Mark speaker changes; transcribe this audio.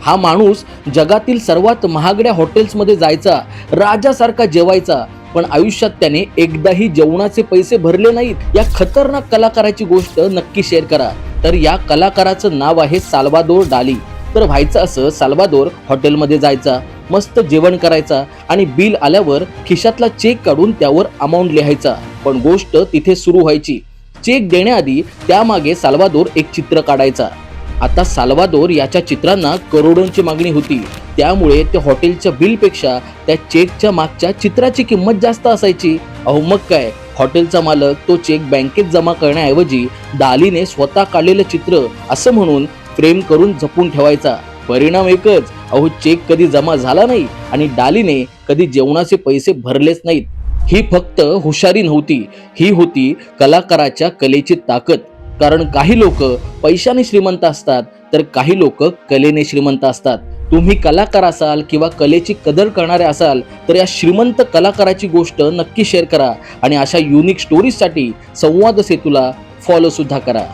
Speaker 1: हा माणूस जगातील सर्वात महागड्या हॉटेल्समध्ये जायचा, राजासारखा जेवायचा, पण आयुष्यात त्याने एकदाही जेवणाचे पैसे भरले नाहीत। या खतरनाक कलाकाराची गोष्ट नक्की शेअर करा। तर या कलाकाराचं नाव आहे साल्वादोर डाली। तर व्हायचं असं, साल्वादोर हॉटेलमध्ये जायचा, मस्त जेवण करायचा आणि बिल आल्यावर खिशातला चेक काढून त्यावर अमाऊंट लिहायचा। पण गोष्ट तिथे सुरू व्हायची। चेक देण्याआधी त्यामागे साल्वादोर एक चित्र काढायचा। आता साल्वादोर याच्या चित्रांना करोडोंची मागणी होती, त्यामुळे त्या हॉटेलच्या बिलपेक्षा त्या चेकच्या मागच्या चित्राची किंमत जास्त असायची। अहो मग काय, हॉटेलचा मालक तो चेक बँकेत जमा करण्याऐवजी डालीने स्वतः काढलेलं चित्र असं म्हणून फ्रेम करून जपून ठेवायचा। परिणाम एकच, अहो चेक कधी जमा झाला नाही आणि डालीने कधी जेवणाचे पैसे भरलेच नाहीत। ही फक्त हुशारी नव्हती, ही होती कलाकाराच्या कलेची ताकद। कारण काही लोक पैशाने श्रीमंत असतात, तर काही लोक कलेने श्रीमंत असतात। तुम्ही कलाकार असाल किंवा कलेची कदर करणारे असाल तर या श्रीमंत कलाकाराची गोष्ट नक्की शेअर करा आणि अशा युनिक स्टोरीजसाठी संवाद सेतूला फॉलो सुद्धा करा।